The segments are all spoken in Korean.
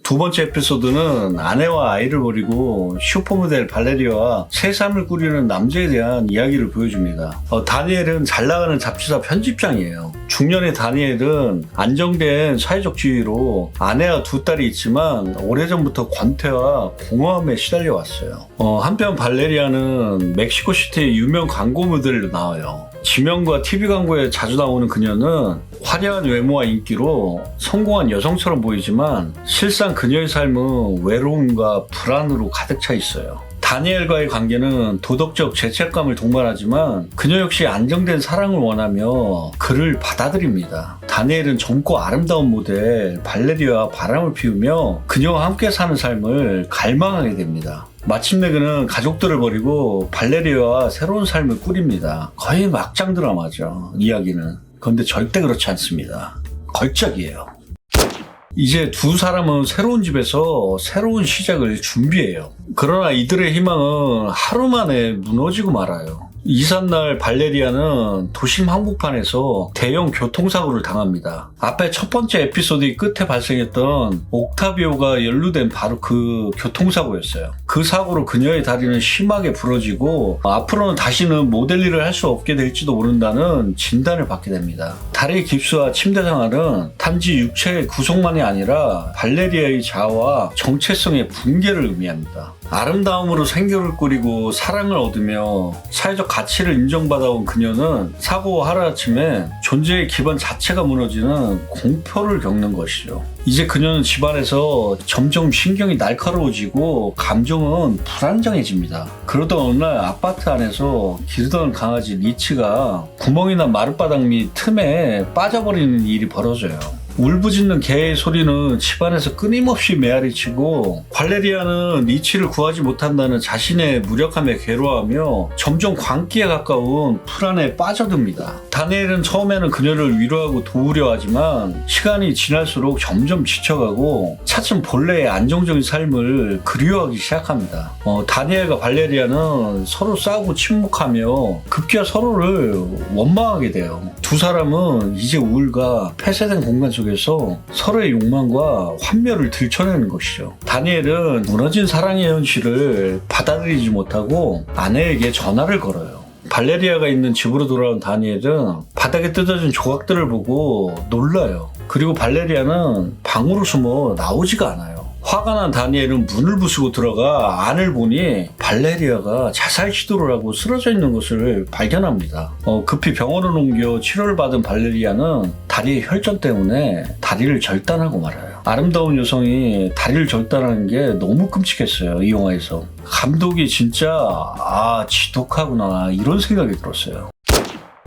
두 번째 에피소드는 아내와 아이를 버리고 슈퍼모델 발레리아와 새 삶을 꾸리는 남자에 대한 이야기를 보여줍니다. 다니엘은 잘 나가는 잡지사 편집장이에요. 중년의 다니엘은 안정된 사회적 지위로 아내와 두 딸이 있지만 오래전부터 권태와 공허함에 시달려왔어요. 한편 발레리아는 멕시코시티의 유명 광고 모델로 나와요. 지명과 TV 광고에 자주 나오는 그녀는 화려한 외모와 인기로 성공한 여성처럼 보이지만 실상 그녀의 삶은 외로움과 불안으로 가득 차 있어요. 다니엘과의 관계는 도덕적 죄책감을 동반하지만 그녀 역시 안정된 사랑을 원하며 그를 받아들입니다. 다니엘은 젊고 아름다운 모델 발레리아와 바람을 피우며 그녀와 함께 사는 삶을 갈망하게 됩니다. 마침내 그는 가족들을 버리고 발레리아와 새로운 삶을 꾸립니다. 거의 막장 드라마죠, 이야기는. 그런데 절대 그렇지 않습니다. 걸작이에요. 이제 두 사람은 새로운 집에서 새로운 시작을 준비해요. 그러나 이들의 희망은 하루 만에 무너지고 말아요. 이삿날 발레리아는 도심 한복판에서 대형 교통사고를 당합니다. 앞에 첫 번째 에피소드의 끝에 발생했던 옥타비오가 연루된 바로 그 교통사고였어요. 그 사고로 그녀의 다리는 심하게 부러지고 앞으로는 다시는 모델 일을 할 수 없게 될지도 모른다는 진단을 받게 됩니다. 다리 깁스와 침대 생활은 단지 육체의 구속만이 아니라 발레리아의 자아와 정체성의 붕괴를 의미합니다. 아름다움으로 생계를 꾸리고 사랑을 얻으며 사회적 가치를 인정받아온 그녀는 사고와 하루아침에 존재의 기반 자체가 무너지는 공포를 겪는 것이죠. 이제 그녀는 집안에서 점점 신경이 날카로워지고 감정은 불안정해집니다. 그러던 어느 날 아파트 안에서 기르던 강아지 리치가 구멍이 난 마룻바닥 밑 틈에 빠져버리는 일이 벌어져요. 울부짖는 개의 소리는 집안에서 끊임없이 메아리치고 발레리아는 리치를 구하지 못한다는 자신의 무력함에 괴로워하며 점점 광기에 가까운 불안에 빠져듭니다. 다니엘은 처음에는 그녀를 위로하고 도우려 하지만 시간이 지날수록 점점 지쳐가고 차츰 본래의 안정적인 삶을 그리워하기 시작합니다. 다니엘과 발레리아는 서로 싸우고 침묵하며 급기야 서로를 원망하게 돼요. 두 사람은 이제 우울과 폐쇄된 공간 속에서 서로의 욕망과 환멸을 들춰내는 것이죠. 다니엘은 무너진 사랑의 현실을 받아들이지 못하고 아내에게 전화를 걸어요. 발레리아가 있는 집으로 돌아온 다니엘은 바닥에 뜯어진 조각들을 보고 놀라요. 그리고 발레리아는 방으로 숨어 나오지가 않아요. 화가 난 다니엘은 문을 부수고 들어가 안을 보니 발레리아가 자살 시도를 하고 쓰러져 있는 것을 발견합니다. 급히 병원을 옮겨 치료를 받은 발레리아는 다리의 혈전 때문에 다리를 절단하고 말아요. 아름다운 여성이 다리를 절단하는 게 너무 끔찍했어요, 이 영화에서. 감독이 진짜 지독하구나 이런 생각이 들었어요.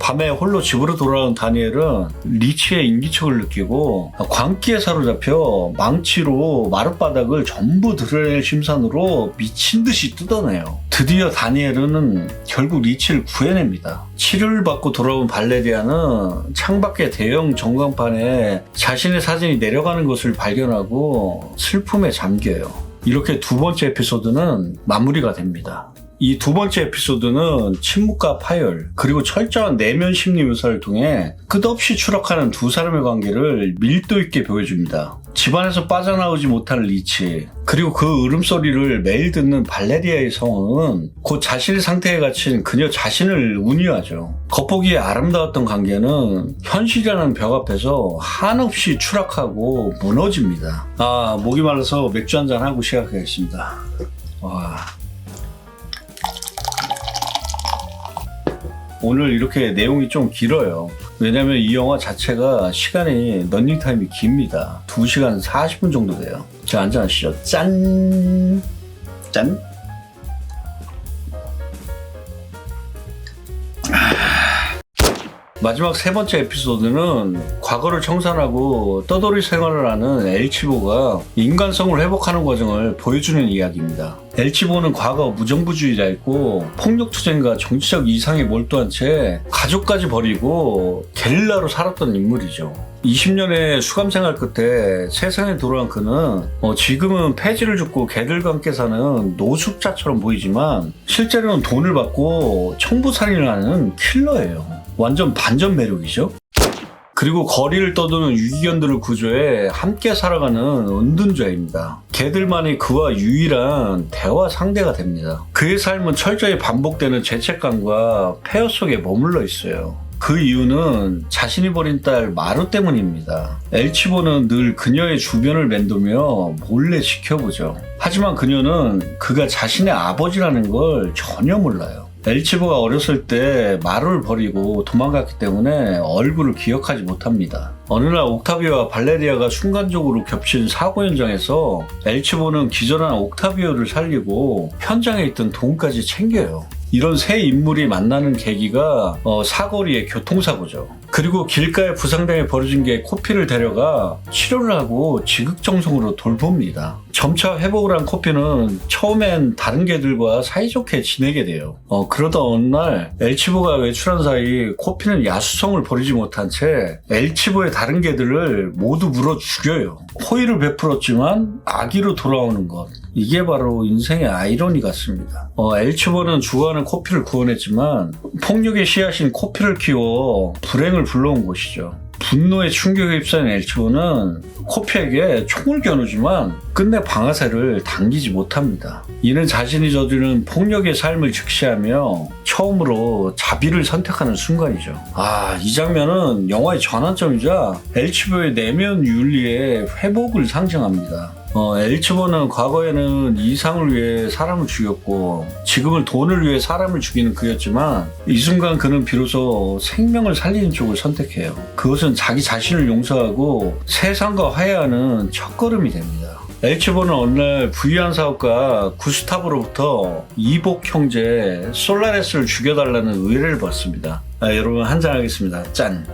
밤에 홀로 집으로 돌아온 다니엘은 리치의 인기척을 느끼고 광기에 사로잡혀 망치로 마룻바닥을 전부 드러낼 심산으로 미친 듯이 뜯어내요. 드디어 다니엘은 결국 리치를 구해냅니다. 치료를 받고 돌아온 발레리아는 창밖의 대형 전광판에 자신의 사진이 내려가는 것을 발견하고 슬픔에 잠겨요. 이렇게 두 번째 에피소드는 마무리가 됩니다. 이 두 번째 에피소드는 침묵과 파열, 그리고 철저한 내면 심리 묘사를 통해 끝없이 추락하는 두 사람의 관계를 밀도 있게 보여줍니다. 집안에서 빠져나오지 못하는 리치, 그리고 그 울음소리를 매일 듣는 발레리아의 상황은 곧 자신의 상태에 갇힌 그녀 자신을 운유하죠. 겉보기에 아름다웠던 관계는 현실이라는 벽 앞에서 한없이 추락하고 무너집니다. 목이 말라서 맥주 한잔 하고 시작하겠습니다. 오늘 이렇게 내용이 좀 길어요. 왜냐면 이 영화 자체가 시간이 런닝타임이 깁니다. 2시간 40분 정도 돼요. 자, 한잔하시죠. 짠! 짠! 마지막 세 번째 에피소드는 과거를 청산하고 떠돌이 생활을 하는 엘치보가 인간성을 회복하는 과정을 보여주는 이야기입니다. 엘치보는 과거 무정부주의자였고 폭력투쟁과 정치적 이상에 몰두한 채 가족까지 버리고 게릴라로 살았던 인물이죠. 20년의 수감생활 끝에 세상에 돌아온 그는 지금은 폐지를 줍고 개들과 함께 사는 노숙자처럼 보이지만 실제로는 돈을 받고 청부살인을 하는 킬러예요. 완전 반전 매력이죠. 그리고 거리를 떠도는 유기견들을 구조해 함께 살아가는 은둔자입니다. 개들만이 그와 유일한 대화 상대가 됩니다. 그의 삶은 철저히 반복되는 죄책감과 폐허 속에 머물러 있어요. 그 이유는 자신이 버린 딸 마루 때문입니다. 엘치보는 늘 그녀의 주변을 맴돌며 몰래 지켜보죠. 하지만 그녀는 그가 자신의 아버지라는 걸 전혀 몰라요. 엘치보가 어렸을 때 마루를 버리고 도망갔기 때문에 얼굴을 기억하지 못합니다. 어느 날 옥타비오와 발레리아가 순간적으로 겹친 사고 현장에서 엘치보는 기절한 옥타비오를 살리고 현장에 있던 돈까지 챙겨요. 이런 세 인물이 만나는 계기가 사거리의 교통사고죠. 그리고 길가에 부상당해 버려진 게 코피를 데려가 치료를 하고 지극정성으로 돌봅니다. 점차 회복을 한 코피는 처음엔 다른 개들과 사이좋게 지내게 돼요. 그러다 어느 날 엘치보가 외출한 사이 코피는 야수성을 버리지 못한 채 엘치보의 다른 개들을 모두 물어 죽여요. 호의를 베풀었지만 악의로 돌아오는 것. 이게 바로 인생의 아이러니 같습니다. 엘치보는 죽어가는 코피를 구원했지만 폭력의 씨앗인 코피를 키워 불행을 불러온 것이죠. 분노의 충격에 휩싸인 엘치보는 코피에게 총을 겨누지만 끝내 방아쇠를 당기지 못합니다. 이는 자신이 저지른 폭력의 삶을 직시하며 처음으로 자비를 선택하는 순간이죠. 이 장면은 영화의 전환점이자 엘치보의 내면 윤리의 회복을 상징합니다. 엘치보는 과거에는 이상을 위해 사람을 죽였고 지금은 돈을 위해 사람을 죽이는 그였지만 이 순간 그는 비로소 생명을 살리는 쪽을 선택해요. 그것은 자기 자신을 용서하고 세상과 화해하는 첫걸음이 됩니다. 엘치보는 어느 날 부유한 사업가 구스타브로부터 이복 형제 솔라레스를 죽여달라는 의뢰를 받습니다. 여러분 한잔 하겠습니다. 짠!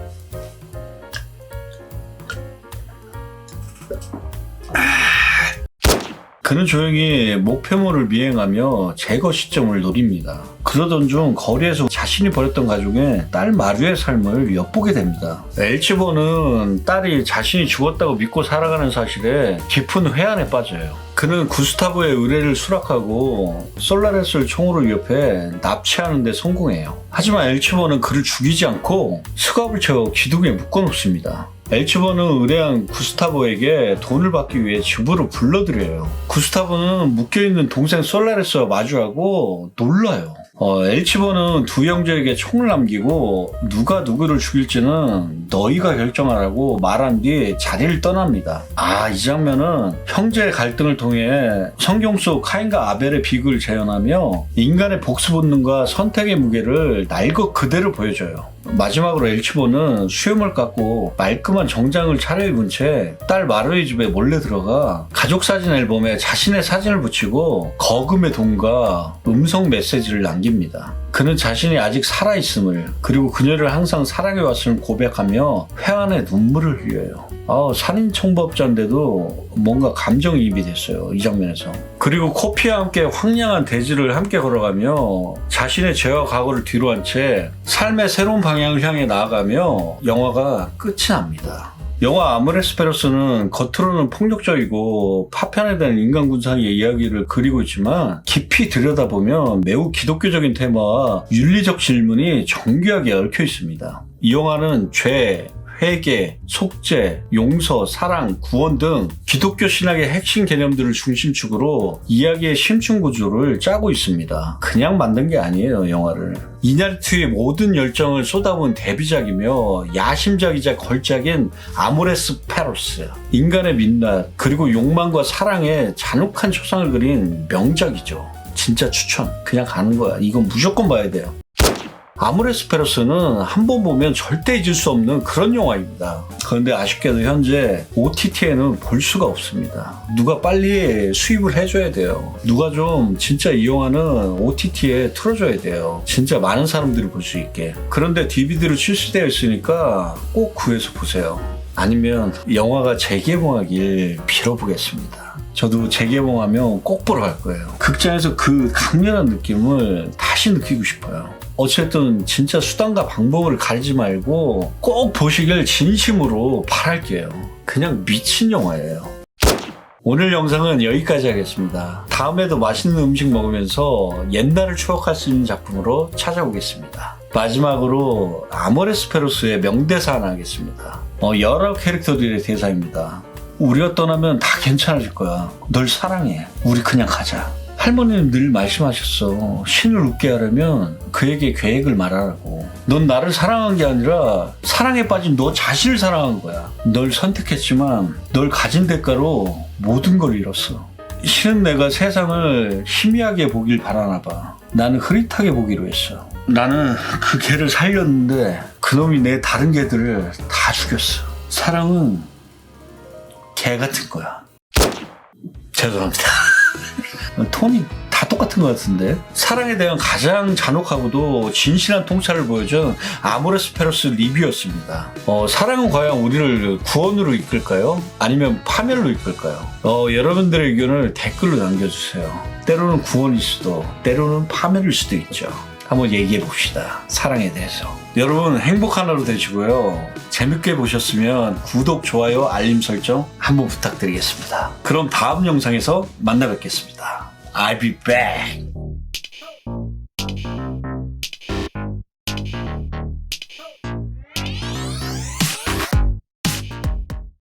그는 조용히 목표물을 미행하며 제거 시점을 노립니다. 그러던 중 거리에서 자신이 버렸던 가족의 딸 마류의 삶을 엿보게 됩니다. 엘치보는 딸이 자신이 죽었다고 믿고 살아가는 사실에 깊은 회한에 빠져요. 그는 구스타브의 의뢰를 수락하고 솔라레스를 총으로 위협해 납치하는 데 성공해요. 하지만 엘치보는 그를 죽이지 않고 수갑을 채워 기둥에 묶어놓습니다. 엘치보는 의뢰한 구스타보에게 돈을 받기 위해 집으로 불러들여요. 구스타보는 묶여있는 동생 솔라레스와 마주하고 놀라요. 엘치보는 두 형제에게 총을 남기고 누가 누구를 죽일지는 너희가 결정하라고 말한 뒤 자리를 떠납니다. 이 장면은 형제의 갈등을 통해 성경 속 카인과 아벨의 비극을 재현하며 인간의 복수 본능과 선택의 무게를 날 것 그대로 보여줘요. 마지막으로 엘치보는 수염을 깎고 말끔한 정장을 차려입은 채 딸 마루의 집에 몰래 들어가 가족사진 앨범에 자신의 사진을 붙이고 거금의 돈과 음성 메시지를 남깁니다. 그는 자신이 아직 살아있음을 그리고 그녀를 항상 사랑해왔음을 고백하며 회한의 눈물을 흘려요. 살인청법자인데도 뭔가 감정이입이 됐어요. 이 장면에서. 그리고 코피와 함께 황량한 대지를 함께 걸어가며 자신의 죄와 과거를 뒤로 한 채 삶의 새로운 방향을 향해 나아가며 영화가 끝이 납니다. 영화 아모레스페로스는 겉으로는 폭력적이고 파편에 대한 인간 군상의 이야기를 그리고 있지만 깊이 들여다보면 매우 기독교적인 테마와 윤리적 질문이 정교하게 얽혀 있습니다. 이 영화는 죄, 회개, 속죄, 용서, 사랑, 구원 등 기독교 신학의 핵심 개념들을 중심축으로 이야기의 심층 구조를 짜고 있습니다. 그냥 만든 게 아니에요, 영화를. 이냐리투의 모든 열정을 쏟아부은 데뷔작이며 야심작이자 걸작인 아모레스페로스. 인간의 민낯 그리고 욕망과 사랑의 잔혹한 초상을 그린 명작이죠. 진짜 추천. 그냥 가는 거야. 이건 무조건 봐야 돼요. 아모레스페로스는 한 번 보면 절대 잊을 수 없는 그런 영화입니다. 그런데 아쉽게도 현재 OTT에는 볼 수가 없습니다. 누가 빨리 수입을 해줘야 돼요. 누가 좀 진짜 이 영화는 OTT에 틀어줘야 돼요. 진짜 많은 사람들이 볼 수 있게. 그런데 DVD로 출시되어 있으니까 꼭 구해서 보세요. 아니면 영화가 재개봉하길 빌어보겠습니다. 저도 재개봉하면 꼭 보러 갈 거예요. 극장에서 그 강렬한 느낌을 다시 느끼고 싶어요. 어쨌든 진짜 수단과 방법을 가리지 말고 꼭 보시길 진심으로 바랄게요. 그냥 미친 영화예요. 오늘 영상은 여기까지 하겠습니다. 다음에도 맛있는 음식 먹으면서 옛날을 추억할 수 있는 작품으로 찾아오겠습니다. 마지막으로 아모레스페루스의 명대사 하나 하겠습니다. 여러 캐릭터들의 대사입니다. 우리가 떠나면 다 괜찮아질 거야. 널 사랑해. 우리 그냥 가자. 할머니는 늘 말씀하셨어. 신을 웃게 하려면 그에게 계획을 말하라고. 넌 나를 사랑한 게 아니라 사랑에 빠진 너 자신을 사랑한 거야. 널 선택했지만 널 가진 대가로 모든 걸 잃었어. 신은 내가 세상을 희미하게 보길 바라나 봐. 나는 흐릿하게 보기로 했어. 나는 그 개를 살렸는데 그놈이 내 다른 개들을 다 죽였어. 사랑은 개 같은 거야. 죄송합니다. 톤이 다 똑같은 것 같은데. 사랑에 대한 가장 잔혹하고도 진실한 통찰을 보여준 아모레스페루스 리뷰였습니다. 사랑은 과연 우리를 구원으로 이끌까요? 아니면 파멸로 이끌까요? 여러분들의 의견을 댓글로 남겨주세요. 때로는 구원일 수도, 때로는 파멸일 수도 있죠. 한번 얘기해 봅시다. 사랑에 대해서. 여러분 행복한 하루 되시고요. 재밌게 보셨으면 구독, 좋아요, 알림 설정 한번 부탁드리겠습니다. 그럼 다음 영상에서 만나 뵙겠습니다. I'll be back.